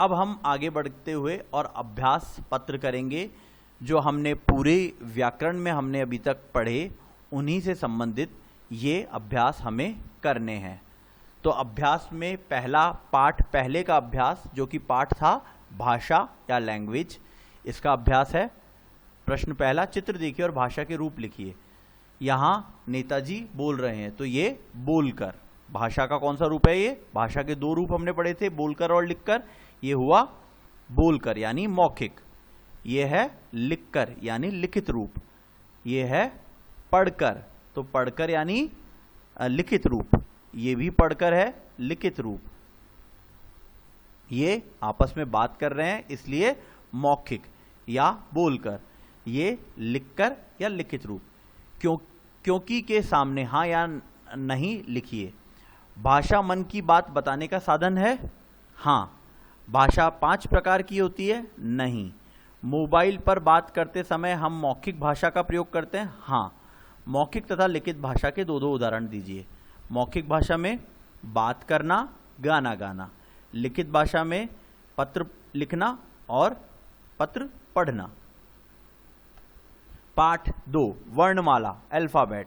अब हम आगे बढ़ते हुए और अभ्यास पत्र करेंगे। जो हमने पूरे व्याकरण में हमने अभी तक पढ़े उन्हीं से संबंधित ये अभ्यास हमें करने हैं। तो अभ्यास में पहला पाठ, पहले का अभ्यास जो कि पाठ था भाषा या लैंग्वेज, इसका अभ्यास है। प्रश्न पहला, चित्र देखिए और भाषा के रूप लिखिए। यहाँ नेताजी बोल रहे हैं तो ये बोलकर, भाषा का कौन सा रूप है ये? भाषा के दो रूप हमने पढ़े थे, बोलकर और लिखकर। ये हुआ बोलकर यानी मौखिक, ये है लिखकर यानी लिखित रूप, ये है पढ़कर, तो पढ़कर यानी लिखित रूप, ये भी पढ़कर है लिखित रूप। ये आपस में बात कर रहे हैं इसलिए मौखिक या बोलकर, ये लिखकर या लिखित रूप। क्योंकि के सामने हाँ या नहीं लिखिए। भाषा मन की बात बताने का साधन है? हाँ। भाषा 5 प्रकार की होती है? नहीं। मोबाइल पर बात करते समय हम मौखिक भाषा का प्रयोग करते हैं? हाँ। मौखिक तथा लिखित भाषा के दो उदाहरण दीजिए। मौखिक भाषा में बात करना, गाना गाना। लिखित भाषा में पत्र लिखना और पत्र पढ़ना। पाठ 2, वर्णमाला, अल्फाबेट।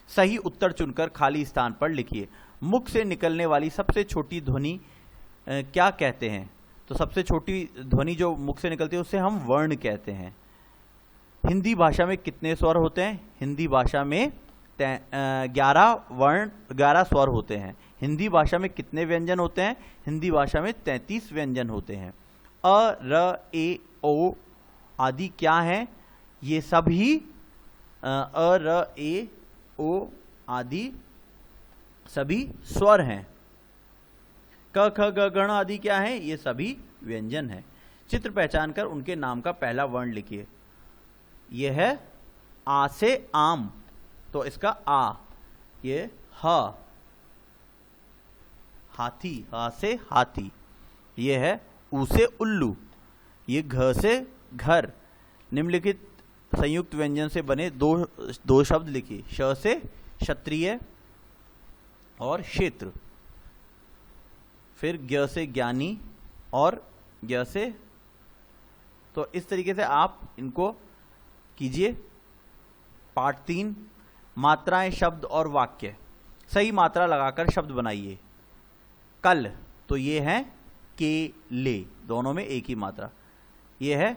सही उत्तर चुनकर खाली स्थान पर लिखिए। मुख से निकलने वाली सबसे छोटी ध्वनि क्या कहते हैं? तो सबसे छोटी ध्वनि जो मुख से निकलती है उसे हम वर्ण कहते हैं। हिंदी भाषा में कितने स्वर होते हैं? हिंदी भाषा में 11 स्वर होते हैं। हिंदी भाषा में कितने व्यंजन होते हैं? हिंदी भाषा में 33 व्यंजन होते हैं। अ, र, ए, ओ आदि क्या हैं? ये सभी अ, र, ए, ओ आदि सभी स्वर हैं। क, ख, ग, गण आदि क्या है? ये सभी व्यंजन हैं। चित्र पहचान कर उनके नाम का पहला वर्ण लिखिए। यह है आ से आम, तो इसका आ। ये ह, हाथी, हा से हाथी। ये है ऊ से उल्लू। ये घ से घर। निम्नलिखित संयुक्त व्यंजन से बने दो शब्द लिखिए। श से क्षत्रिय और क्षेत्र। फिर ज्ञ से ज्ञानी और ज्ञ से, तो इस तरीके से आप इनको कीजिए। पाठ 3, मात्राएं, शब्द और वाक्य। सही मात्रा लगाकर शब्द बनाइए। कल, तो ये है के, ले, दोनों में एक ही मात्रा। ये है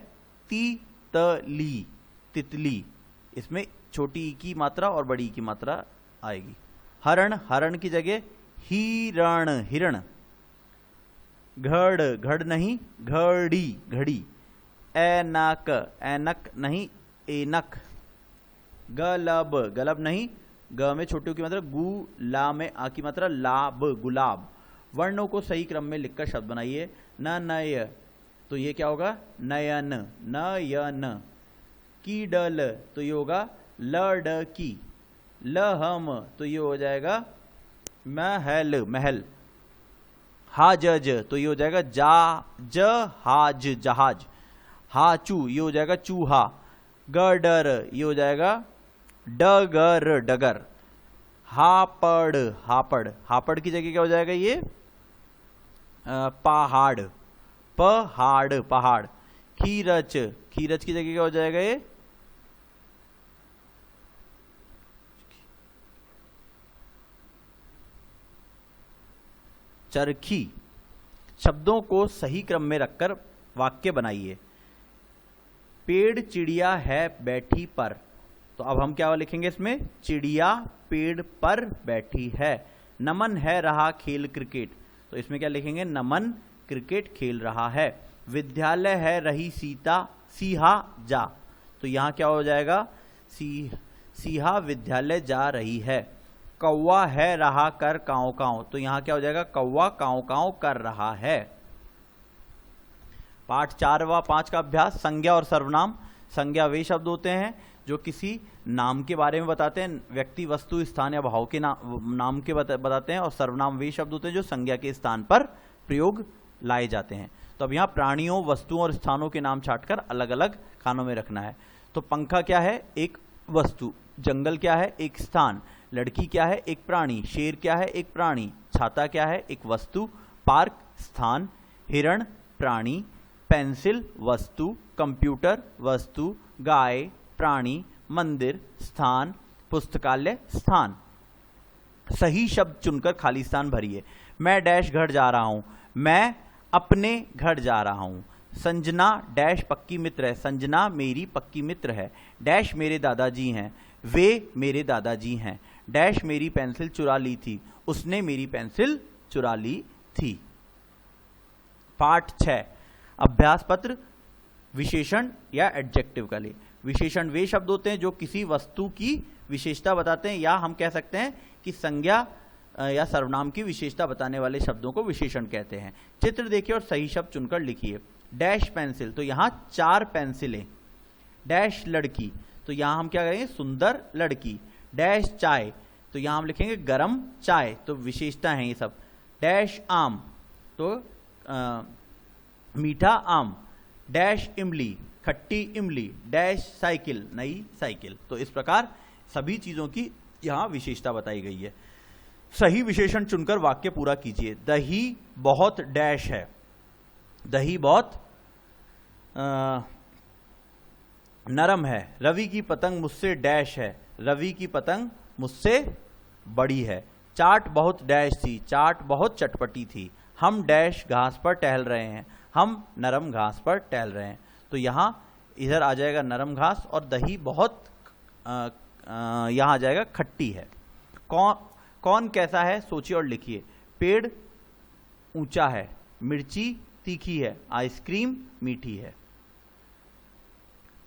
ती-त-ली, तितली, इसमें छोटी ई की मात्रा और बड़ी ई की मात्रा आएगी। हरण, हरण की जगह हिरण, हिरण। घड़, घड़ नहीं घड़ी, घड़ी। ऐनक, ऐनक नहीं एनक। गलब, गलब नहीं, ग में छोटी की मात्रा गु, ला में आ की मात्रा लाब, गुलाब। वर्णों को सही क्रम में लिखकर शब्द बनाइए। न, नय, तो ये क्या होगा? नयन, नयन। कीडल, तो ये होगा लड़की। लहम, तो ये हो जाएगा महल, महल। हाजज, तो ये हो जाएगा जहाज, जहाज। हाचू, ये हो जाएगा चूहा। गडर, ये हो जाएगा डगर, डगर। हापड़, हापड़, हापड़ की जगह क्या हो जाएगा? ये पहाड़, पहाड़, पहाड़। खीरच, खीरच की जगह क्या हो जाएगा? ये चरखी। शब्दों को सही क्रम में रखकर वाक्य बनाइए। पेड़ चिड़िया है बैठी पर, तो अब हम क्या लिखेंगे इसमें? चिड़िया पेड़ पर बैठी है। नमन है रहा खेल क्रिकेट, तो इसमें क्या लिखेंगे? नमन क्रिकेट खेल रहा है। विद्यालय है रही सीता सीहा जा, तो यहां क्या हो जाएगा? सीहा विद्यालय जा रही है। कौवा है रहा कर काँव काँव, तो यहां क्या हो जाएगा? कौवा काँव काँव कर रहा है। पाठ 4 व 5 का अभ्यास, संज्ञा और सर्वनाम। संज्ञा वे शब्द होते हैं जो किसी नाम के बारे में बताते हैं, व्यक्ति, वस्तु, स्थान या भाव के नाम के बताते हैं। और सर्वनाम वे शब्द होते हैं जो संज्ञा के स्थान पर प्रयोग लाए जाते हैं। तो अब यहाँ प्राणियों, वस्तुओं और स्थानों के नाम छांटकर अलग अलग खानों में रखना है। तो पंखा क्या है? एक वस्तु। जंगल क्या है? एक स्थान। लड़की क्या है? एक प्राणी। शेर क्या है? एक प्राणी। छाता क्या है? एक वस्तु। पार्क स्थान। हिरण प्राणी, पेंसिल वस्तु, कंप्यूटर वस्तु, गाय प्राणी, मंदिर स्थान, पुस्तकालय स्थान। सही शब्द चुनकर खाली स्थान भरिए। मैं डैश घर जा रहा हूं, मैं अपने घर जा रहा हूं। संजना डैश पक्की मित्र है, संजना मेरी पक्की मित्र है। डैश मेरे दादाजी हैं, वे मेरे दादाजी हैं। डैश मेरी पेंसिल चुरा ली थी, उसने मेरी पेंसिल चुरा ली थी। पाठ 6 अभ्यास पत्र विशेषण या एडजेक्टिव का लिए। विशेषण वे शब्द होते हैं जो किसी वस्तु की विशेषता बताते हैं, या हम कह सकते हैं कि संज्ञा या सर्वनाम की विशेषता बताने वाले शब्दों को विशेषण कहते हैं। चित्र देखिए और सही शब्द चुनकर लिखिए। डैश पेंसिल, तो यहां 4 पेंसिलें। डैश लड़की, तो यहां हम क्या करेंगे, सुंदर लड़की। डैश चाय, तो यहां हम लिखेंगे गरम चाय, तो विशेषता है ये सब। डैश आम, तो मीठा आम। डैश इमली, खट्टी इमली। डैश साइकिल, नई साइकिल। तो इस प्रकार सभी चीजों की यहां विशेषता बताई गई है। सही विशेषण चुनकर वाक्य पूरा कीजिए। दही बहुत डैश है, दही बहुत नरम है। रवि की पतंग मुझसे डैश है, रवि की पतंग मुझसे बड़ी है। चाट बहुत डैश थी, चाट बहुत चटपटी थी। हम डैश घास पर टहल रहे हैं, हम नरम घास पर टहल रहे हैं। तो यहां इधर आ जाएगा नरम घास, और दही बहुत यहां आ जाएगा खट्टी है। कौन कैसा है सोचिए और लिखिए। पेड़ ऊंचा है, मिर्ची तीखी है, आइसक्रीम मीठी है।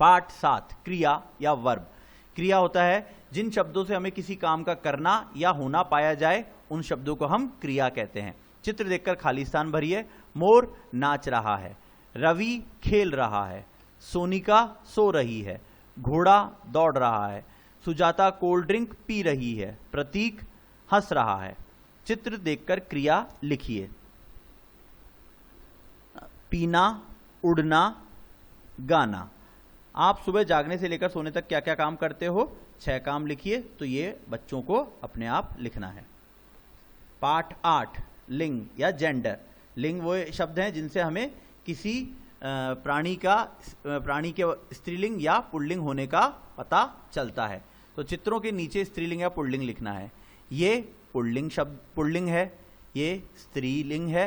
पाठ 7 क्रिया या वर्ब। क्रिया होता है जिन शब्दों से हमें किसी काम का करना या होना पाया जाए, उन शब्दों को हम क्रिया कहते हैं। चित्र देखकर खाली स्थान भरिए। मोर नाच रहा है, रवि खेल रहा है, सोनिका सो रही है, घोड़ा दौड़ रहा है, सुजाता कोल्ड ड्रिंक पी रही है, प्रतीक हंस रहा है। चित्र देखकर क्रिया लिखिए। पीना, उड़ना, गाना। आप सुबह जागने से लेकर सोने तक क्या क्या काम करते हो, 6 काम लिखिए। तो ये बच्चों को अपने आप लिखना है। पाठ 8 लिंग या जेंडर। लिंग वो शब्द हैं जिनसे हमें किसी प्राणी के स्त्रीलिंग या पुल्लिंग होने का पता चलता है। तो चित्रों के नीचे स्त्रीलिंग या पुल्लिंग लिखना है। ये पुल्लिंग शब्द पुल्लिंग है, ये स्त्रीलिंग है,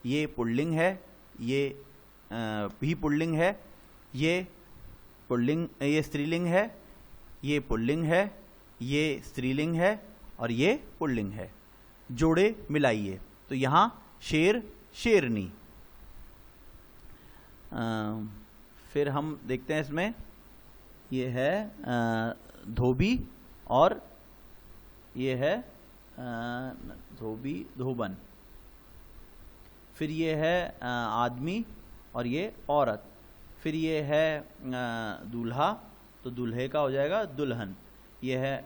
ये पुल्लिंग है, ये भी पुल्लिंग है, ये स्त्रीलिंग है, ये पुल्लिंग है, ये स्त्रीलिंग है, और ये पुल्लिंग है। जोड़े मिलाइए। तो यहां शेर शेरनी। फिर हम देखते हैं इसमें, ये है धोबी, और ये है धोबी धोबन। फिर ये है आदमी, और ये औरत। फिर ये है दूल्हा, तो दूल्हे का हो जाएगा दुल्हन। ये है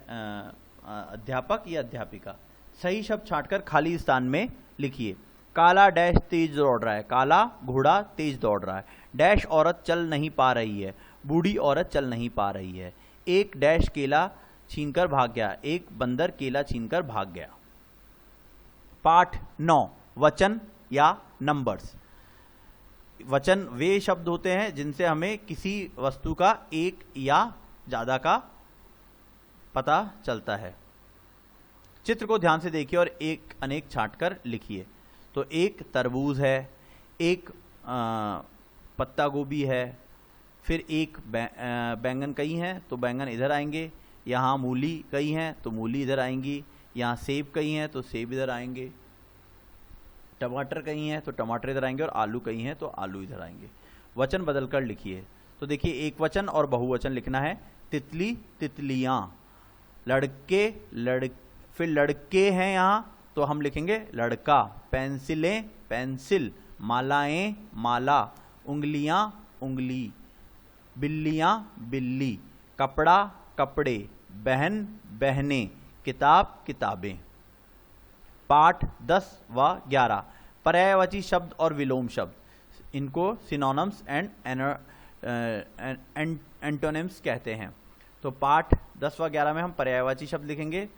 अध्यापक या अध्यापिका। सही शब्द छांटकर खाली स्थान में लिखिए। काला डैश तेज दौड़ रहा है, काला घोड़ा तेज दौड़ रहा है। डैश औरत चल नहीं पा रही है, बूढ़ी औरत चल नहीं पा रही है। एक डैश केला छीनकर भाग गया, एक बंदर केला छीनकर भाग गया। पाठ 9 वचन या नंबर्स। वचन वे शब्द होते हैं जिनसे हमें किसी वस्तु का एक या ज्यादा का पता चलता है। चित्र को ध्यान से देखिए और एक अनेक छांटकर लिखिए। तो एक तरबूज है, एक पत्ता गोभी है, फिर एक बैंगन कई हैं तो बैंगन इधर आएंगे, यहाँ मूली कई हैं तो मूली इधर आएंगी, यहाँ सेब कई हैं तो सेब इधर आएंगे, टमाटर कहीं हैं तो टमाटर इधर आएंगे, और आलू कहीं हैं तो आलू इधर आएंगे। वचन बदलकर लिखिए। तो देखिए एक वचन और बहुवचन लिखना है। तितली तितलियां, लड़के फिर लड़के हैं यहाँ तो हम लिखेंगे लड़का, पेंसिलें पेंसिल, मालाएं माला, उंगलियां उंगली, बिल्लियां बिल्ली, कपड़ा कपड़े, बहन बहनें, किताब किताबें। पाठ 10 व 11 पर्यायवाची शब्द और विलोम शब्द, इनको सिनोनिम्स एंड एंटोनिम्स कहते हैं। तो पाठ 10 व 11 में हम पर्यायवाची शब्द लिखेंगे।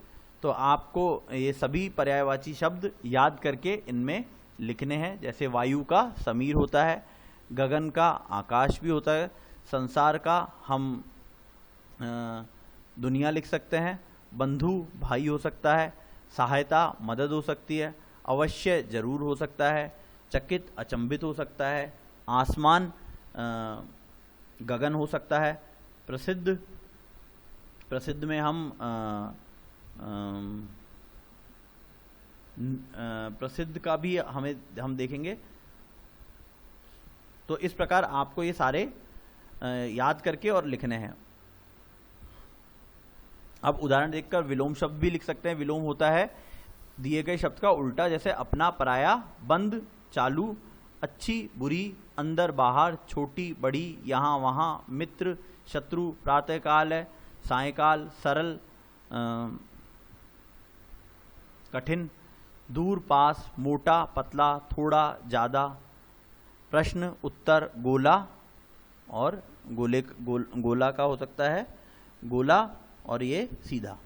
तो आपको ये सभी पर्यायवाची शब्द याद करके इनमें लिखने हैं। जैसे वायु का समीर होता है, गगन का आकाश भी होता है, संसार का हम दुनिया लिख सकते हैं, बंधु भाई हो सकता है, सहायता मदद हो सकती है, अवश्य जरूर हो सकता है, चकित अचंभित हो सकता है, आसमान गगन हो सकता है, प्रसिद्ध में हम प्रसिद्ध का भी हम देखेंगे। तो इस प्रकार आपको ये सारे याद करके और लिखने हैं। अब उदाहरण देखकर विलोम शब्द भी लिख सकते हैं। विलोम होता है दिए गए शब्द का उल्टा, जैसे अपना पराया, बंद चालू, अच्छी बुरी, अंदर बाहर, छोटी बड़ी, यहाँ वहाँ, मित्र शत्रु, प्रातःकाल है, सायंकाल, सरल कठिन, दूर पास, मोटा पतला, थोड़ा ज़्यादा, प्रश्न उत्तर, गोला और गोला का हो सकता है गोला और ये सीधा।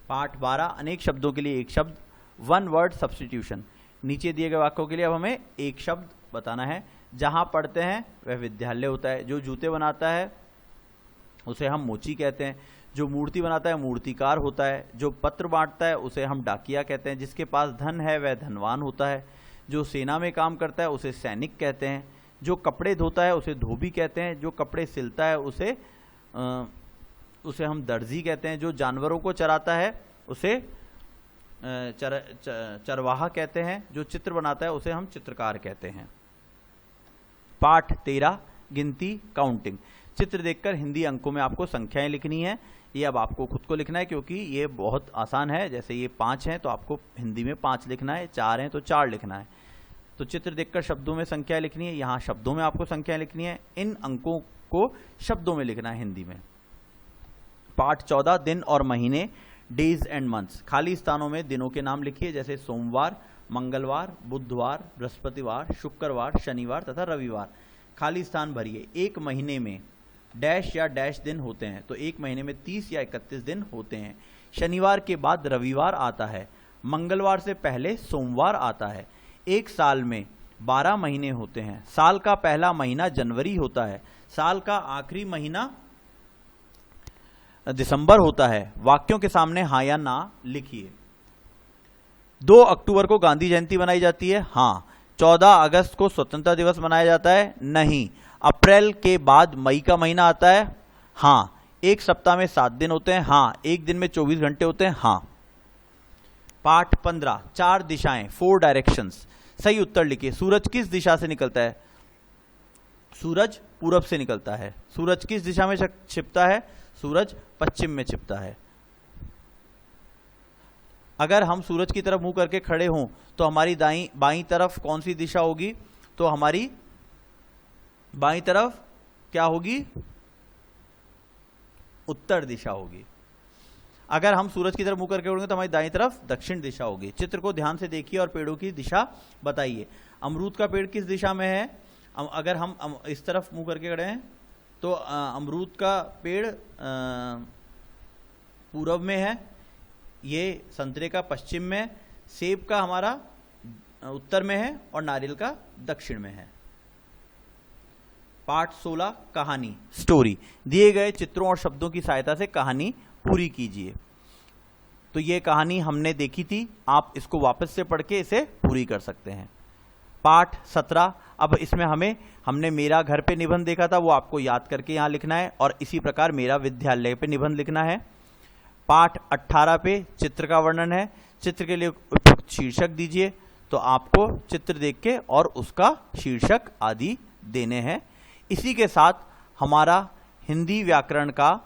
पाठ 12 अनेक शब्दों के लिए एक शब्द, वन वर्ड सब्स्टिट्यूशन। नीचे दिए गए वाक्यों के लिए अब हमें एक शब्द बताना है। जहां पढ़ते हैं वह विद्यालय होता है, जो जूते बनाता है उसे हम मोची कहते हैं, जो मूर्ति बनाता है मूर्तिकार होता है, जो पत्र बांटता है उसे हम डाकिया कहते हैं, जिसके पास धन है वह धनवान होता है, जो सेना में काम करता है उसे सैनिक कहते हैं, जो कपड़े धोता है उसे धोबी कहते हैं, जो कपड़े सिलता है उसे हम दर्जी कहते हैं, जो जानवरों को चराता है उसे चरवाहा कहते हैं, जो चित्र बनाता है उसे हम चित्रकार कहते हैं। पाठ 13 गिनती काउंटिंग। चित्र देखकर हिंदी अंकों में आपको संख्याएं लिखनी है। ये अब आपको खुद को लिखना है क्योंकि ये बहुत आसान है। जैसे ये 5 हैं तो आपको हिंदी में 5 लिखना है, 4 हैं तो 4 लिखना है। तो चित्र देखकर शब्दों में संख्या लिखनी है, यहाँ शब्दों में आपको संख्या लिखनी है, इन अंकों को शब्दों में लिखना है हिंदी में। पाठ 14 दिन और महीने, डेज एंड मंथ्स। खाली स्थानों में दिनों के नाम लिखिए, जैसे सोमवार, मंगलवार, बुधवार, बृहस्पतिवार, शुक्रवार, शनिवार तथा रविवार। खाली स्थान भरिए। एक महीने में डैश या डैश दिन होते हैं, तो एक महीने में 30 या 31 दिन होते हैं। शनिवार के बाद रविवार आता है, मंगलवार से पहले सोमवार आता है। एक साल में 12 महीने होते हैं। साल का पहला महीना जनवरी होता है, साल का आखिरी महीना दिसंबर होता है। वाक्यों के सामने हाँ या ना लिखिए। 2 अक्टूबर को गांधी जयंती मनाई जाती है, हाँ। 14 अगस्त को स्वतंत्रता दिवस मनाया जाता है, नहीं। अप्रैल के बाद मई का महीना आता है, हाँ। एक सप्ताह में 7 दिन होते हैं, हाँ। एक दिन में 24 घंटे होते हैं, हाँ। पाठ 15 4 दिशाएं, 4 डायरेक्शंस। सही उत्तर लिखिए। सूरज किस दिशा से निकलता है? सूरज पूरब से निकलता है। सूरज किस दिशा में छिपता है? सूरज पश्चिम में छिपता है। अगर हम सूरज की तरफ मुंह करके खड़े हों तो हमारी बाईं तरफ कौन सी दिशा होगी? तो हमारी बाईं तरफ क्या होगी? उत्तर दिशा होगी। अगर हम सूरज की तरफ मुंह करके उड़ेंगे तो हमारी दाईं तरफ दक्षिण दिशा होगी। चित्र को ध्यान से देखिए और पेड़ों की दिशा बताइए। अमरूद का पेड़ किस दिशा में है? अगर हम इस तरफ मुंह करके खड़े हैं तो अमरूद का पेड़ पूरब में है, ये संतरे का पश्चिम में, सेब का हमारा उत्तर में है और नारियल का दक्षिण में है। पाठ 16 कहानी, स्टोरी। दिए गए चित्रों और शब्दों की सहायता से कहानी पूरी कीजिए। तो ये कहानी हमने देखी थी, आप इसको वापस से पढ़ के इसे पूरी कर सकते हैं। पाठ 17, अब इसमें हमने मेरा घर पे निबंध देखा था, वो आपको याद करके यहाँ लिखना है और इसी प्रकार मेरा विद्यालय पे निबंध लिखना है। पाठ 18 पे चित्र का वर्णन है। चित्र के लिए उपयुक्त शीर्षक दीजिए। तो आपको चित्र देख के और उसका शीर्षक आदि देने हैं। इसी के साथ हमारा हिंदी व्याकरण का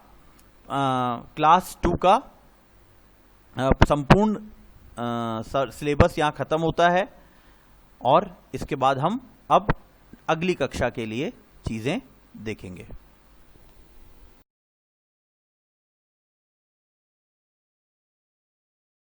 क्लास 2 का संपूर्ण सिलेबस यहाँ खत्म होता है और इसके बाद हम अब अगली कक्षा के लिए चीज़ें देखेंगे।